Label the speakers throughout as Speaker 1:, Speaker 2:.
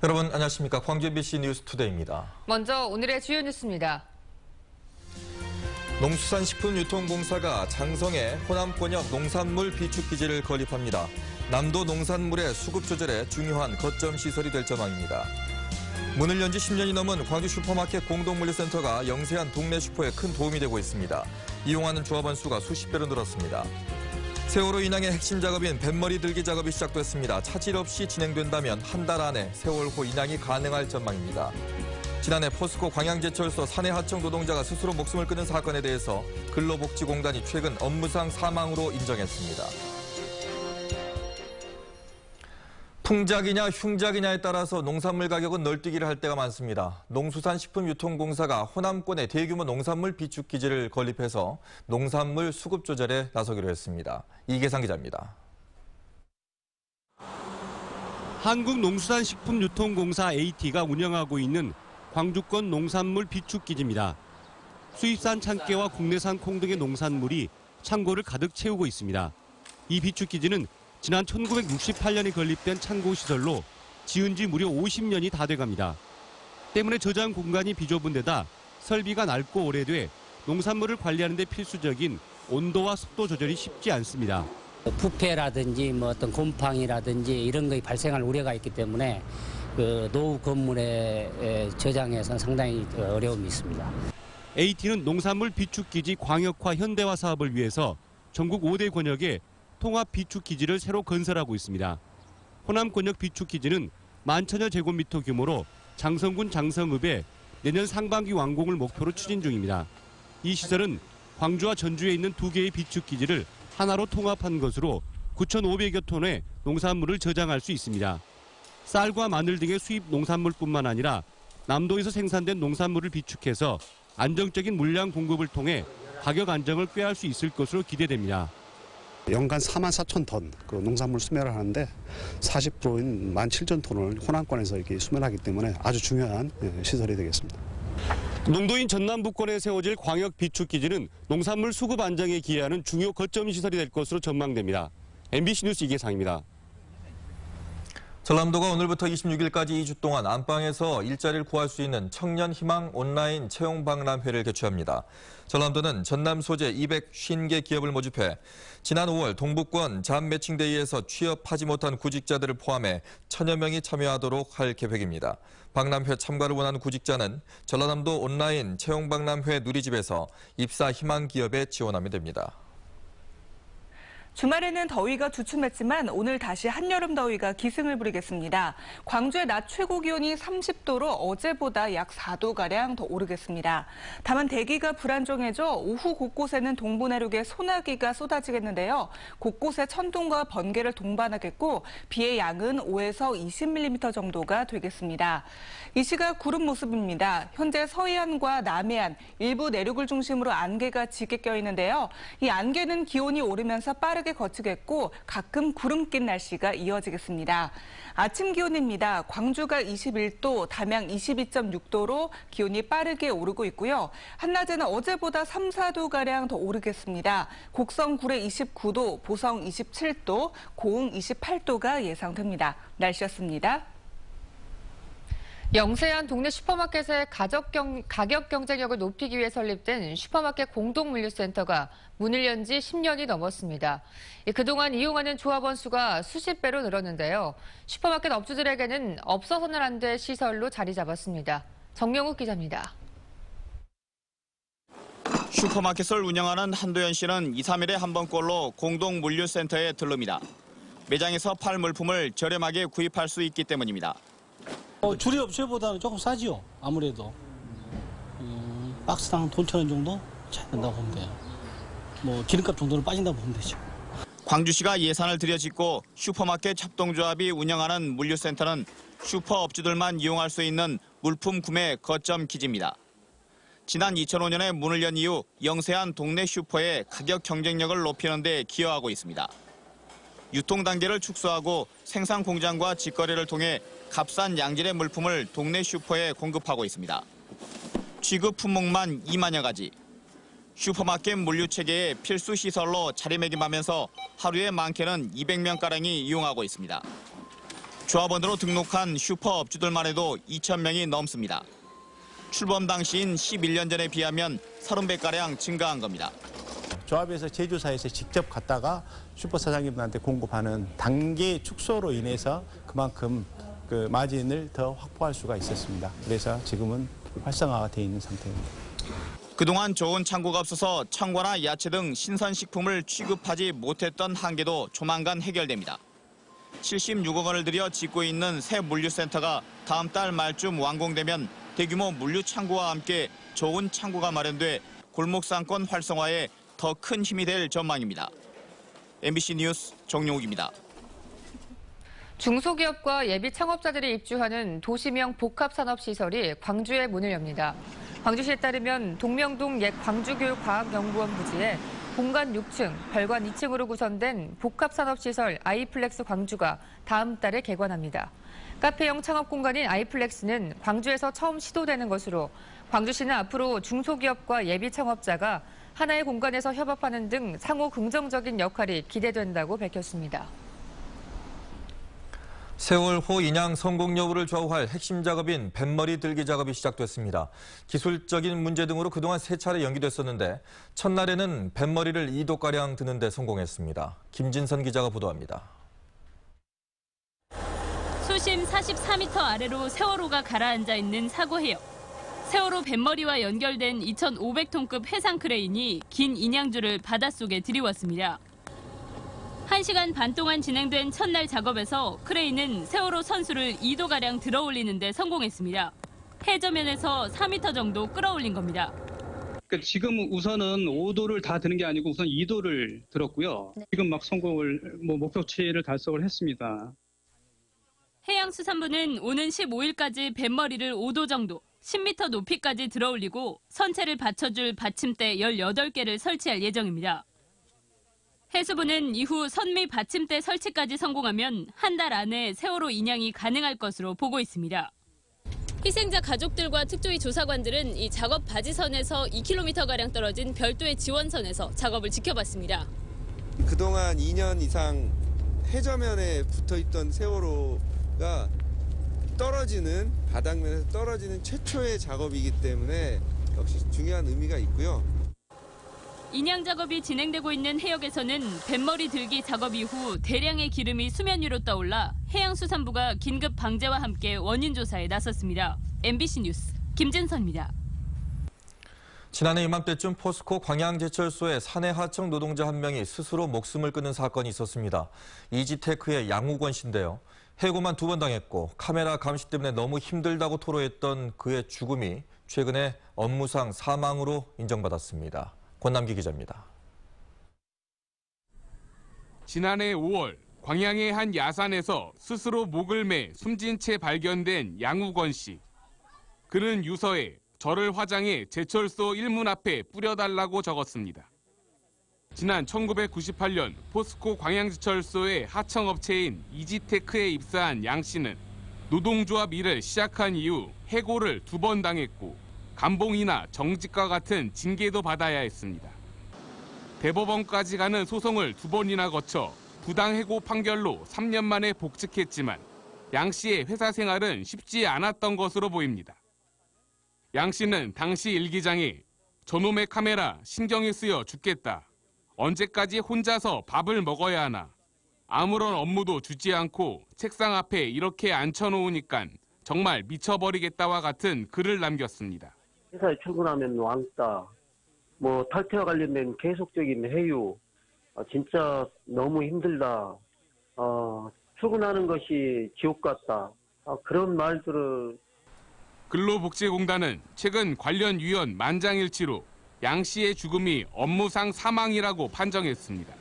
Speaker 1: 여러분 안녕하십니까. 광주 MBC 뉴스투데이입니다.
Speaker 2: 먼저 오늘의 주요 뉴스입니다.
Speaker 1: 농수산식품유통공사가 장성에 호남권역 농산물 비축기지를 건립합니다. 남도 농산물의 수급 조절에 중요한 거점 시설이 될 전망입니다. 문을 연 지 10년이 넘은 광주 슈퍼마켓 공동물류센터가 영세한 동네 슈퍼에 큰 도움이 되고 있습니다. 이용하는 조합원 수가 수십 배로 늘었습니다. 세월호 인항의 핵심 작업인 뱃머리 들기 작업이 시작됐습니다. 차질 없이 진행된다면 한 달 안에 세월호 인항이 가능할 전망입니다. 지난해 포스코 광양제철소 사내 하청 노동자가 스스로 목숨을 끊은 사건에 대해서 근로복지공단이 최근 업무상 사망으로 인정했습니다. 풍작이냐 흉작이냐에 따라서 농산물 가격은 널뛰기를 할 때가 많습니다. 농수산식품유통공사가 호남권에 대규모 농산물 비축기지를 건립해서 농산물 수급 조절에 나서기로 했습니다. 이계상 기자입니다.
Speaker 3: 한국농수산식품유통공사 AT가 운영하고 있는 광주권 농산물 비축기지입니다. 수입산 참깨와 국내산 콩 등의 농산물이 창고를 가득 채우고 있습니다. 이 비축기지는 지난 1968년에 건립된 창고시설로 지은 지 무려 50년이 다 돼갑니다. 때문에 저장 공간이 비좁은 데다 설비가 낡고 오래돼 농산물을 관리하는 데 필수적인 온도와 습도 조절이 쉽지 않습니다.
Speaker 4: 부패라든지 어떤 곰팡이라든지 이런 것이 발생할 우려가 있기 때문에 노후 건물의 저장에서는 상당히 어려움이 있습니다.
Speaker 3: AT는 농산물 비축기지 광역화 현대화 사업을 위해서 전국 5대 권역에 통합 비축기지를 새로 건설하고 있습니다. 호남 권역 비축기지는 11,000여 제곱미터 규모로 장성군 장성읍에 내년 상반기 완공을 목표로 추진 중입니다. 이 시설은 광주와 전주에 있는 두 개의 비축기지를 하나로 통합한 것으로 9,500여 톤의 농산물을 저장할 수 있습니다. 쌀과 마늘 등의 수입 농산물뿐만 아니라 남도에서 생산된 농산물을 비축해서 안정적인 물량 공급을 통해 가격 안정을 꾀할 수 있을 것으로 기대됩니다.
Speaker 5: 연간 44,000톤 농산물 수매를 하는데 40%인 17,000톤을 호남권에서 이렇게 수매하기 때문에 아주 중요한 시설이 되겠습니다.
Speaker 3: 농도인 전남북권에 세워질 광역 비축기지는 농산물 수급 안정에 기여하는 중요 거점 시설이 될 것으로 전망됩니다. MBC 뉴스 이계상입니다.
Speaker 1: 전남도가 오늘부터 26일까지 2주 동안 안방에서 일자리를 구할 수 있는 청년 희망 온라인 채용 박람회를 개최합니다. 전남도는 전남 소재 250개 기업을 모집해 지난 5월 동북권 잡 매칭데이에서 취업하지 못한 구직자들을 포함해 1,000여 명이 참여하도록 할 계획입니다. 박람회 참가를 원하는 구직자는 전라남도 온라인 채용 박람회 누리집에서 입사 희망 기업에 지원하면 됩니다.
Speaker 6: 주말에는 더위가 주춤했지만 오늘 다시 한여름 더위가 기승을 부리겠습니다. 광주의 낮 최고 기온이 30도로 어제보다 약 4도가량 더 오르겠습니다. 다만 대기가 불안정해져 오후 곳곳에는 동부 내륙에 소나기가 쏟아지겠는데요. 곳곳에 천둥과 번개를 동반하겠고 비의 양은 5에서 20mm 정도가 되겠습니다. 이 시각 구름 모습입니다. 현재 서해안과 남해안, 일부 내륙을 중심으로 안개가 짙게 껴있는데요. 이 안개는 기온이 오르면서 빠르게 거치겠고 가끔 구름 낀 날씨가 이어지겠습니다. 아침 기온입니다. 광주가 21도, 담양 22.6도로 기온이 빠르게 오르고 있고요. 한낮에는 어제보다 3, 4도가량 더 오르겠습니다. 곡성 구례 29도, 보성 27도, 고흥 28도가 예상됩니다. 날씨였습니다.
Speaker 2: 영세한 동네 슈퍼마켓의 가격 경쟁력을 높이기 위해 설립된 슈퍼마켓 공동물류센터가 문을 연 지 10년이 넘었습니다. 그동안 이용하는 조합원 수가 수십 배로 늘었는데요. 슈퍼마켓 업주들에게는 없어서는 안 될 시설로 자리 잡았습니다. 정명욱 기자입니다.
Speaker 7: 슈퍼마켓을 운영하는 한도현 씨는 2, 3일에 한 번꼴로 공동물류센터에 들릅니다. 매장에서 팔 물품을 저렴하게 구입할 수 있기 때문입니다.
Speaker 8: 주류 업체보다는 조금 싸지요. 아무래도 박스당 돈 1,000원 정도 차이 난다고 보면 돼요. 기름값 정도는 빠진다고 보면 되죠.
Speaker 7: 광주시가 예산을 들여짓고 슈퍼마켓 협동조합이 운영하는 물류센터는 슈퍼업주들만 이용할 수 있는 물품 구매 거점 기지입니다. 지난 2005년에 문을 연 이후 영세한 동네 슈퍼의 가격 경쟁력을 높이는 데 기여하고 있습니다. 유통 단계를 축소하고 생산 공장과 직거래를 통해 값싼 양질의 물품을 동네 슈퍼에 공급하고 있습니다. 취급 품목만 2만여 가지. 슈퍼마켓 물류체계의 필수 시설로 자리매김하면서 하루에 많게는 200명가량이 이용하고 있습니다. 조합원으로 등록한 슈퍼업주들만 해도 2,000명이 넘습니다. 출범 당시인 11년 전에 비하면 30배가량 증가한 겁니다.
Speaker 9: 조합에서 제조사에서 직접 갔다가 슈퍼 사장님들한테 공급하는 단계 축소로 인해서 그만큼 그 마진을 더 확보할 수가 있었습니다. 그래서 지금은 활성화가 되어 있는 상태입니다.
Speaker 7: 그동안 좋은 창고가 없어서 청과나 야채 등 신선식품을 취급하지 못했던 한계도 조만간 해결됩니다. 76억 원을 들여 짓고 있는 새 물류센터가 다음 달 말쯤 완공되면 대규모 물류 창고와 함께 좋은 창고가 마련돼 골목 상권 활성화에 더 큰 힘이 될 전망입니다. MBC 뉴스 정용욱입니다.
Speaker 2: 중소기업과 예비 창업자들이 입주하는 도시명 복합산업시설이 광주에 문을 엽니다. 광주시에 따르면 동명동 옛 광주교육과학연구원 부지에 공간 6층, 별관 2층으로 구성된 복합산업시설 아이플렉스 광주가 다음 달에 개관합니다. 카페형 창업 공간인 아이플렉스는 광주에서 처음 시도되는 것으로 광주시는 앞으로 중소기업과 예비 창업자가 하나의 공간에서 협업하는 등 상호 긍정적인 역할이 기대된다고 밝혔습니다.
Speaker 1: 세월호 인양 성공 여부를 좌우할 핵심 작업인 뱃머리 들기 작업이 시작됐습니다. 기술적인 문제 등으로 그동안 3차례 연기됐었는데 첫날에는 뱃머리를 2도가량 드는 데 성공했습니다. 김진선 기자가 보도합니다.
Speaker 10: 수심 44m 아래로 세월호가 가라앉아 있는 사고해역. 세월호 뱃머리와 연결된 2,500톤급 해상 크레인이 긴 인양줄을 바닷속에 들이왔습니다. 1시간 반 동안 진행된 첫날 작업에서 크레인은 세월호 선수를 2도가량 들어올리는 데 성공했습니다. 해저면에서 4m 정도 끌어올린 겁니다.
Speaker 11: 그러니까 지금 우선은 5도를 다 드는 게 아니고 우선 2도를 들었고요. 지금 막 성공을 목표치를 달성을 했습니다.
Speaker 10: 해양수산부는 오는 15일까지 뱃머리를 5도 정도, 10m 높이까지 들어올리고 선체를 받쳐줄 받침대 18개를 설치할 예정입니다. 해수부는 이후 선미 받침대 설치까지 성공하면 한 달 안에 세월호 인양이 가능할 것으로 보고 있습니다. 희생자 가족들과 특조위 조사관들은 이 작업 바지선에서 2km가량 떨어진 별도의 지원선에서 작업을 지켜봤습니다.
Speaker 12: 그동안 2년 이상 해저면에 붙어있던 세월호가 떨어지는, 바닥면에서 떨어지는 최초의 작업이기 때문에 역시 중요한 의미가 있고요.
Speaker 10: 인양 작업이 진행되고 있는 해역에서는 뱃머리 들기 작업 이후 대량의 기름이 수면 위로 떠올라 해양수산부가 긴급 방제와 함께 원인 조사에 나섰습니다. MBC 뉴스 김진선입니다.
Speaker 1: 지난해 이맘때쯤 포스코 광양제철소의 사내 하청 노동자 한 명이 스스로 목숨을 끊는 사건이 있었습니다. 이지테크의 양우권 씨인데요. 해고만 2번 당했고 카메라 감시 때문에 너무 힘들다고 토로했던 그의 죽음이 최근에 업무상 사망으로 인정받았습니다. 권남기 기자입니다.
Speaker 13: 지난해 5월 광양의 한 야산에서 스스로 목을 매 숨진 채 발견된 양우건 씨. 그는 유서에 저를 화장해 제철소 1문 앞에 뿌려달라고 적었습니다. 지난 1998년 포스코 광양제철소의 하청업체인 이지테크에 입사한 양 씨는 노동조합 일을 시작한 이후 해고를 2번 당했고 감봉이나 정직과 같은 징계도 받아야 했습니다. 대법원까지 가는 소송을 2번이나 거쳐 부당해고 판결로 3년 만에 복직했지만 양 씨의 회사 생활은 쉽지 않았던 것으로 보입니다. 양 씨는 당시 일기장에 저놈의 카메라 신경이 쓰여 죽겠다. 언제까지 혼자서 밥을 먹어야 하나. 아무런 업무도 주지 않고 책상 앞에 이렇게 앉혀놓으니깐 정말 미쳐버리겠다와 같은 글을 남겼습니다.
Speaker 14: 회사에 출근하면 왕따, 탈퇴와 관련된 계속적인 회유, 진짜 너무 힘들다, 출근하는 것이 지옥 같다, 그런 말들을.
Speaker 13: 근로복지공단은 최근 관련 위원 만장일치로 양 씨의 죽음이 업무상 사망이라고 판정했습니다.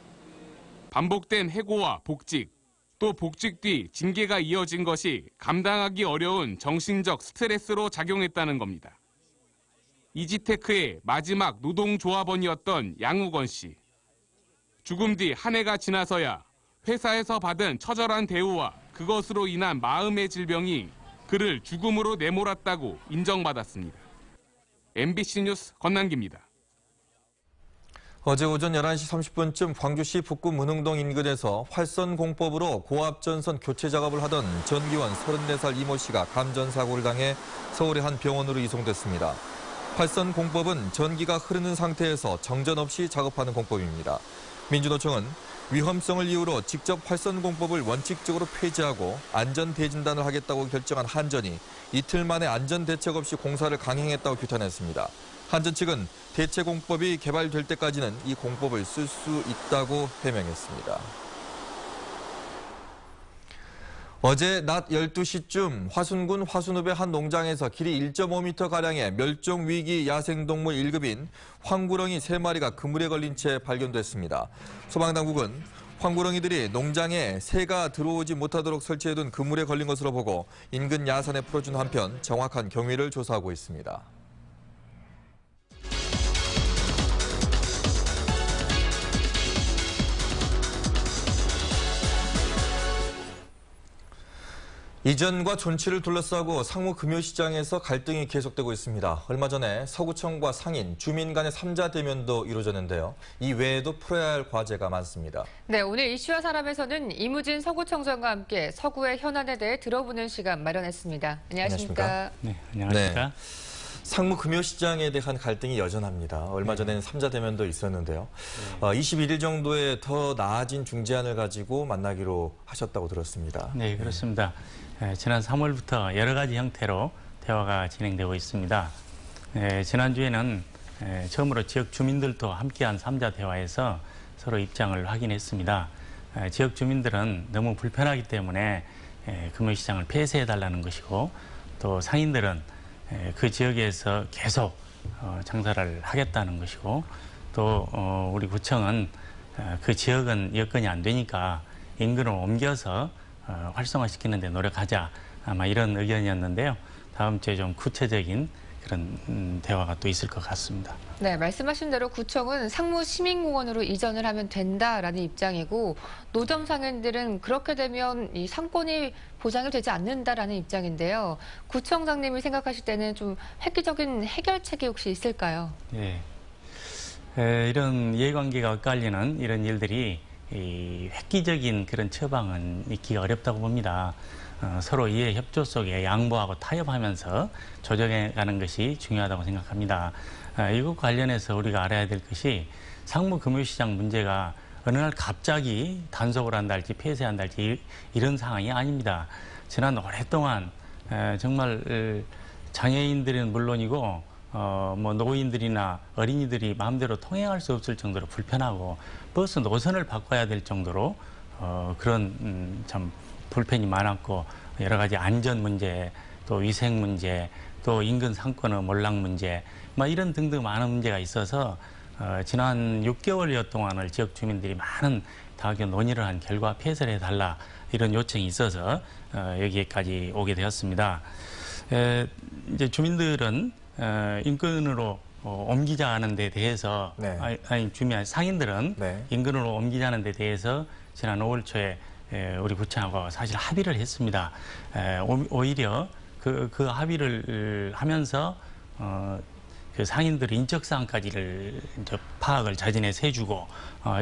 Speaker 13: 반복된 해고와 복직, 또 복직 뒤 징계가 이어진 것이 감당하기 어려운 정신적 스트레스로 작용했다는 겁니다. 이지테크의 마지막 노동조합원이었던 양우건 씨. 죽음 뒤 한 해가 지나서야 회사에서 받은 처절한 대우와 그것으로 인한 마음의 질병이 그를 죽음으로 내몰았다고 인정받았습니다. MBC 뉴스 권남기입니다.
Speaker 1: 어제 오전 11시 30분쯤 광주시 북구 문흥동 인근에서 활선 공법으로 고압전선 교체 작업을 하던 전기원 34살 이모 씨가 감전사고를 당해 서울의 한 병원으로 이송됐습니다. 활선 공법은 전기가 흐르는 상태에서 정전 없이 작업하는 공법입니다. 민주노총은 위험성을 이유로 직접 활선 공법을 원칙적으로 폐지하고 안전 대진단을 하겠다고 결정한 한전이 이틀 만에 안전 대책 없이 공사를 강행했다고 규탄했습니다. 한전 측은 대체 공법이 개발될 때까지는 이 공법을 쓸 수 있다고 해명했습니다. 어제 낮 12시쯤 화순군 화순읍의 한 농장에서 길이 1.5m가량의 멸종위기 야생동물 1급인 황구렁이 3마리가 그물에 걸린 채 발견됐습니다. 소방당국은 황구렁이들이 농장에 새가 들어오지 못하도록 설치해둔 그물에 걸린 것으로 보고 인근 야산에 풀어준 한편 정확한 경위를 조사하고 있습니다. 이전과 존치를 둘러싸고 상무금요시장에서 갈등이 계속되고 있습니다. 얼마 전에 서구청과 상인, 주민 간의 3자 대면도 이루어졌는데요. 이 외에도 풀어야 할 과제가 많습니다.
Speaker 2: 네, 오늘 이슈와 사람에서는 이무진 서구청장과 함께 서구의 현안에 대해 들어보는 시간 마련했습니다. 안녕하십니까?
Speaker 15: 네, 안녕하십니까?
Speaker 1: 네. 상무금요시장에 대한 갈등이 여전합니다. 얼마 전에는 3자 대면도 있었는데요. 21일 정도에 더 나아진 중재안을 가지고 만나기로 하셨다고 들었습니다.
Speaker 15: 네, 그렇습니다. 지난 3월부터 여러 가지 형태로 대화가 진행되고 있습니다. 지난주에는 처음으로 지역 주민들도 함께한 3자 대화에서 서로 입장을 확인했습니다. 지역 주민들은 너무 불편하기 때문에 금요시장을 폐쇄해달라는 것이고, 또 상인들은 그 지역에서 계속 장사를 하겠다는 것이고, 또 우리 구청은 그 지역은 여건이 안 되니까 인근을 옮겨서 활성화시키는 데 노력하자, 아마 이런 의견이었는데요. 다음 주에 좀 구체적인 그런 대화가 또 있을 것 같습니다.
Speaker 2: 네, 말씀하신 대로 구청은 상무시민공원으로 이전을 하면 된다라는 입장이고, 노점 상인들은 그렇게 되면 이 상권이 보장이 되지 않는다라는 입장인데요. 구청장님이 생각하실 때는 좀 획기적인 해결책이 혹시 있을까요?
Speaker 15: 네, 이런 이해관계가 엇갈리는 이런 일들이 획기적인 그런 처방은 있기가 어렵다고 봅니다. 서로 이해 협조 속에 양보하고 타협하면서 조정해가는 것이 중요하다고 생각합니다. 이것 관련해서 우리가 알아야 될 것이 상무금요시장 문제가 어느 날 갑자기 단속을 한달지 폐쇄한달지 이런 상황이 아닙니다. 지난 오랫동안 정말 장애인들은 물론이고 뭐 노인들이나 어린이들이 마음대로 통행할 수 없을 정도로 불편하고 버스 노선을 바꿔야 될 정도로 그런 참 불편이 많았고, 여러 가지 안전 문제, 또 위생 문제, 또 인근 상권의 몰락 문제, 이런 등등 많은 문제가 있어서 지난 6개월여 동안을 지역 주민들이 많은 다각의 논의를 한 결과 폐쇄를 해달라, 이런 요청이 있어서 여기까지 오게 되었습니다. 이제 주민들은 인근으로 옮기자는 데 대해서,
Speaker 1: 네.
Speaker 15: 상인들은
Speaker 1: 네.
Speaker 15: 인근으로 옮기자는 데 대해서 지난 5월 초에 우리 구청하고 사실 합의를 했습니다. 오히려 그 합의를 하면서 그 상인들의 인적사항까지를 이제 파악을 자진해서 해주고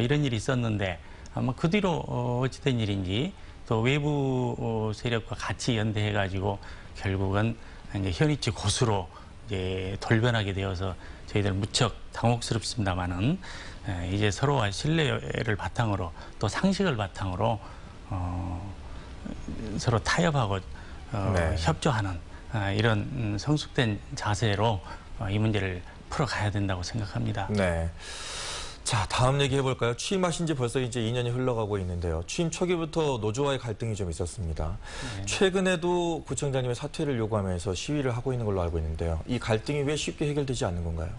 Speaker 15: 이런 일이 있었는데, 아마 그 뒤로 어찌된 일인지 또 외부 세력과 같이 연대해가지고 결국은 이제 현위치 고수로 이제 돌변하게 되어서 저희들 무척 당혹스럽습니다만은, 이제 서로와 신뢰를 바탕으로 또 상식을 바탕으로 서로 타협하고
Speaker 1: 네.
Speaker 15: 협조하는 이런 성숙된 자세로 이 문제를 풀어가야 된다고 생각합니다.
Speaker 1: 네. 자, 다음 얘기 해볼까요? 취임하신 지 벌써 이제 2년이 흘러가고 있는데요. 취임 초기부터 노조와의 갈등이 좀 있었습니다.
Speaker 15: 네.
Speaker 1: 최근에도 구청장님의 사퇴를 요구하면서 시위를 하고 있는 걸로 알고 있는데요. 이 갈등이 왜 쉽게 해결되지 않는 건가요?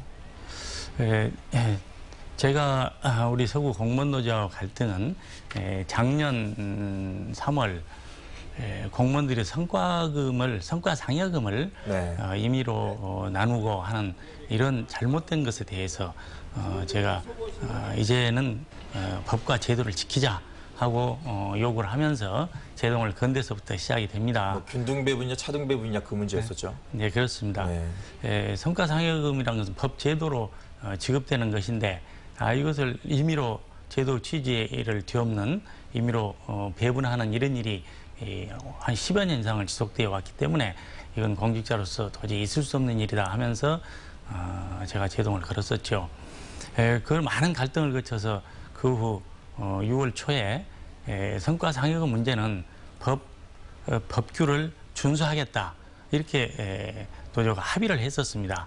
Speaker 15: 제가 우리 서구 공무원노조와 갈등은 작년 3월 공무원들이 성과상여금을
Speaker 1: 네.
Speaker 15: 임의로 나누고 하는 이런 잘못된 것에 대해서 제가 이제는 법과 제도를 지키자 하고 요구를 하면서 제동을 건 데서부터 시작이 됩니다.
Speaker 1: 균등배분이냐 차등배분이냐 그 문제였었죠?
Speaker 15: 네, 그렇습니다. 성과상여금이라는 것은 법 제도로 지급되는 것인데, 이것을 임의로 제도 취지를 뒤엎는 임의로 배분하는 이런 일이 한 10여 년 이상을 지속되어 왔기 때문에 이건 공직자로서 도저히 있을 수 없는 일이다 하면서 제가 제동을 걸었었죠. 그 많은 갈등을 거쳐서 그 후 6월 초에 성과상여금 문제는 법규를 준수하겠다 이렇게 노조가 합의를 했었습니다.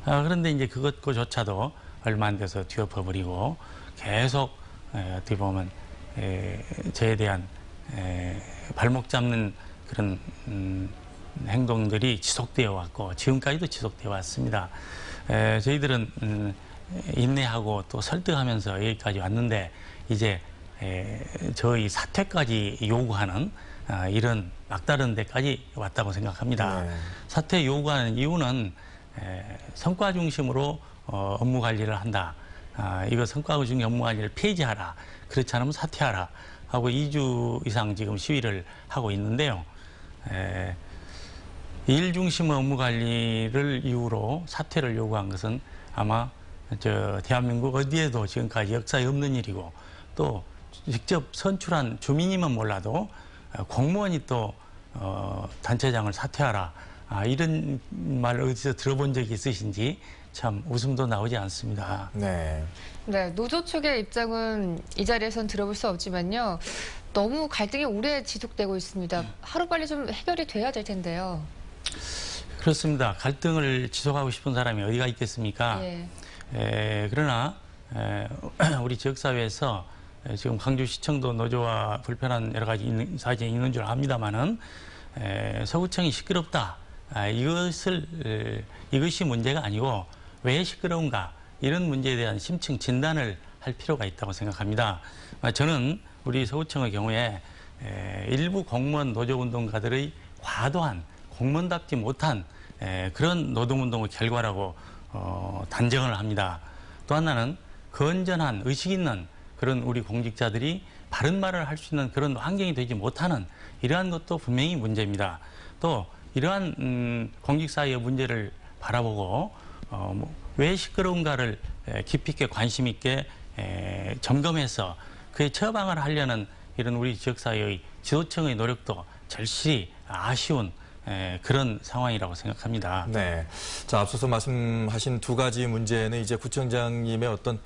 Speaker 15: 그런데 이제 그것조차도 얼마 안 돼서 뒤엎어버리고 계속 어떻게 보면 저에 대한 발목 잡는 그런 행동들이 지속되어 왔고 지금까지도 지속되어 왔습니다. 저희들은 인내하고 또 설득하면서 여기까지 왔는데 이제 저희 사퇴까지 요구하는 이런 막다른 데까지 왔다고 생각합니다. 네. 사퇴 요구하는 이유는 성과 중심으로 업무 관리를 한다. 이거 성과 중심 업무 관리를 폐지하라. 그렇지 않으면 사퇴하라. 하고 2주 이상 지금 시위를 하고 있는데요. 일 중심 업무 관리를 이유로 사퇴를 요구한 것은 아마 대한민국 어디에도 지금까지 역사에 없는 일이고 또 직접 선출한 주민이면 몰라도 공무원이 또 단체장을 사퇴하라. 이런 말 어디서 들어본 적이 있으신지 참 웃음도 나오지 않습니다.
Speaker 2: 네, 노조 측의 입장은 이 자리에선 들어볼 수 없지만요. 너무 갈등이 오래 지속되고 있습니다. 하루빨리 좀 해결이 돼야 될 텐데요.
Speaker 15: 그렇습니다. 갈등을 지속하고 싶은 사람이 어디가 있겠습니까? 그러나 우리 지역사회에서 지금 광주시청도 노조와 불편한 여러 가지 사정이 있는 줄 압니다만은 서구청이 시끄럽다. 이것이 문제가 아니고 왜 시끄러운가 이런 문제에 대한 심층 진단을 할 필요가 있다고 생각합니다. 저는 우리 서구청의 경우에 일부 공무원 노조운동가들의 과도한 공무원답지 못한 그런 노동운동의 결과라고 단정을 합니다. 또 하나는 건전한 의식 있는 그런 우리 공직자들이 바른 말을 할 수 있는 그런 환경이 되지 못하는 이러한 것도 분명히 문제입니다. 또 이러한 공직사회의 문제를 바라보고 왜 시끄러운가를 깊이 있게 관심 있게 점검해서 그에 처방을 하려는 이런 우리 지역사회의 지도층의 노력도 절실히 아쉬운 그런 상황이라고 생각합니다.
Speaker 1: 네. 자, 앞서서 말씀하신 두 가지 문제는 이제 구청장님의 어떤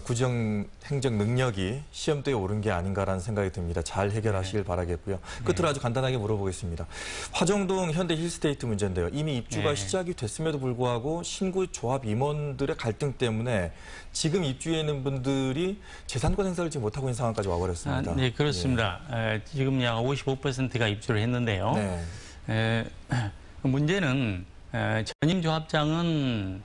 Speaker 1: 구정 행정 능력이 시험대에 오른 게 아닌가라는 생각이 듭니다. 잘 해결하시길 바라겠고요. 끝으로 아주 간단하게 물어보겠습니다. 화정동 현대 힐스테이트 문제인데요. 이미 입주가 시작이 됐음에도 불구하고 신구 조합 임원들의 갈등 때문에 지금 입주해 있는 분들이 재산권 행사를 지금 못하고 있는 상황까지 와버렸습니다.
Speaker 15: 네, 그렇습니다. 지금 약 55%가 입주를 했는데요. 문제는 전임 조합장은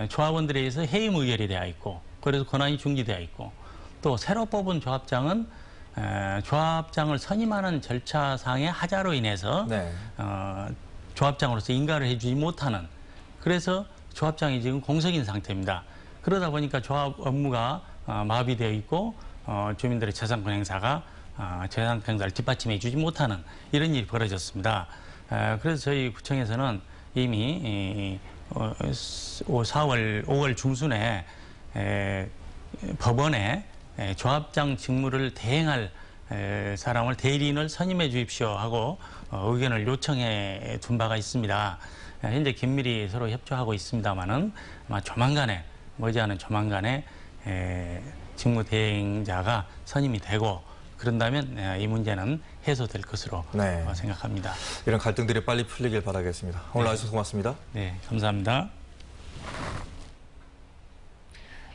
Speaker 15: 조합원들에 의해서 해임 의결이 되어 있고 그래서 권한이 중지되어 있고 또 새로 뽑은 조합장은 조합장을 선임하는 절차상의 하자로 인해서 조합장으로서 인가를 해주지 못하는 그래서 조합장이 지금 공석인 상태입니다. 그러다 보니까 조합 업무가 마비되어 있고 주민들의 재산권 행사가 재산권 행사를 뒷받침해 주지 못하는 이런 일이 벌어졌습니다. 그래서 저희 구청에서는 이미 5월 중순에 법원에 조합장 직무를 대행할 사람을 대리인을 선임해 주십시오 하고 의견을 요청해 둔 바가 있습니다. 현재 긴밀히 서로 협조하고 있습니다만은 아마 조만간에 머지않은 조만간에 직무 대행자가 선임이 되고 그런다면 이 문제는 해소될 것으로 생각합니다.
Speaker 1: 이런 갈등들이 빨리 풀리길 바라겠습니다. 오늘 나와주셔서 고맙습니다.
Speaker 15: 네, 감사합니다.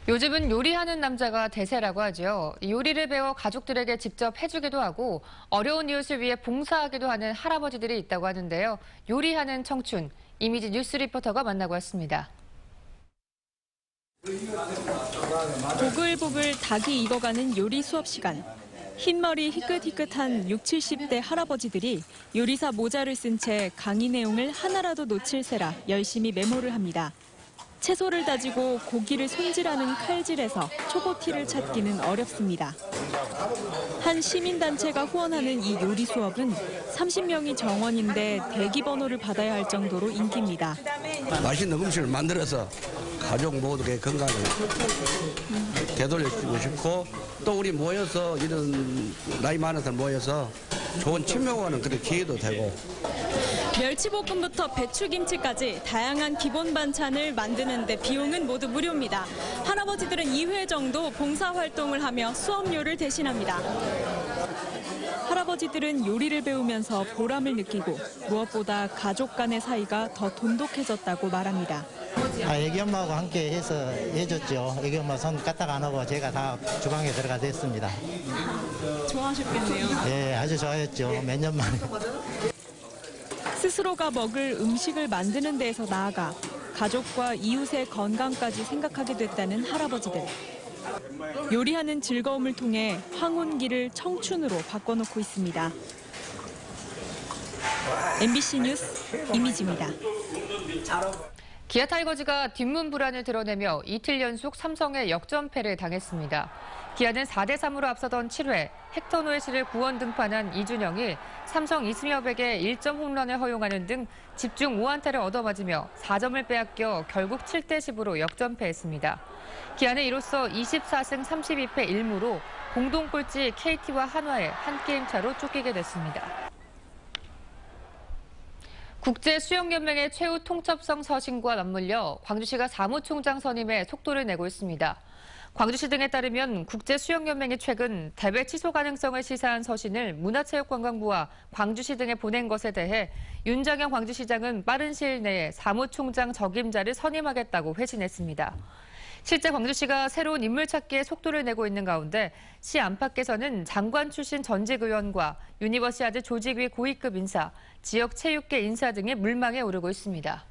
Speaker 2: 요즘은 요리하는 남자가 대세라고 하죠. 요리를 배워 가족들에게 직접 해주기도 하고 어려운 이웃을 위해 봉사하기도 하는 할아버지들이 있다고 하는데요. 요리하는 청춘, 이미지 뉴스 리포터가 만나고 왔습니다.
Speaker 16: 보글보글 닭이 익어가는 요리 수업 시간. 흰머리 희끗희끗한 60, 70대 할아버지들이 요리사 모자를 쓴 채 강의 내용을 하나라도 놓칠세라 열심히 메모를 합니다. 채소를 다지고 고기를 손질하는 칼질에서 초보티를 찾기는 어렵습니다. 한 시민단체가 후원하는 이 요리 수업은 30명이 정원인데 대기 번호를 받아야 할 정도로 인기입니다.
Speaker 17: 맛있는 음식을 만들어서 가족 모두의 건강을 되돌려주고 싶고 또 우리 모여서 이런 나이 많은 사람 모여서 좋은 친목하는 그런 기회도 되고
Speaker 16: 멸치볶음부터 배추김치까지 다양한 기본 반찬을 만드는데 비용은 모두 무료입니다. 할아버지들은 2회 정도 봉사활동을 하며 수업료를 대신합니다. 할아버지들은 요리를 배우면서 보람을 느끼고 무엇보다 가족 간의 사이가 더 돈독해졌다고 말합니다.
Speaker 18: 애기 엄마하고 함께 해서 해줬죠. 애기 엄마 손 까딱 안 하고 제가 다 주방에 들어가 됐습니다.
Speaker 16: 좋아하셨겠네요.
Speaker 18: 네, 아주 좋아했죠. 몇 년 만에.
Speaker 16: 스스로가 먹을 음식을 만드는 데에서 나아가 가족과 이웃의 건강까지 생각하게 됐다는 할아버지들. 요리하는 즐거움을 통해 황혼기를 청춘으로 바꿔놓고 있습니다. MBC 뉴스 이미지입니다.
Speaker 2: 기아 타이거즈가 뒷문 불안을 드러내며 이틀 연속 삼성의 역전패를 당했습니다. 기아는 4대3으로 앞서던 7회 헥터 노에스를 구원 등판한 이준영이 삼성 이승엽에게 1점 홈런을 허용하는 등 집중 5안타를 얻어맞으며 4점을 빼앗겨 결국 7대10으로 역전패했습니다. 기아는 이로써 24승 32패 1무로 공동 꼴찌 KT와 한화에 한 게임 차로 쫓기게 됐습니다. 국제수영연맹의 최후 통첩성 서신과 맞물려 광주시가 사무총장 선임에 속도를 내고 있습니다. 광주시 등에 따르면 국제수영연맹이 최근 대회 취소 가능성을 시사한 서신을 문화체육관광부와 광주시 등에 보낸 것에 대해 윤장현 광주시장은 빠른 시일 내에 사무총장 적임자를 선임하겠다고 회신했습니다. 실제 광주시가 새로운 인물 찾기에 속도를 내고 있는 가운데 시 안팎에서는 장관 출신 전직 의원과 유니버시아드 조직위 고위급 인사, 지역 체육계 인사 등이 물망에 오르고 있습니다.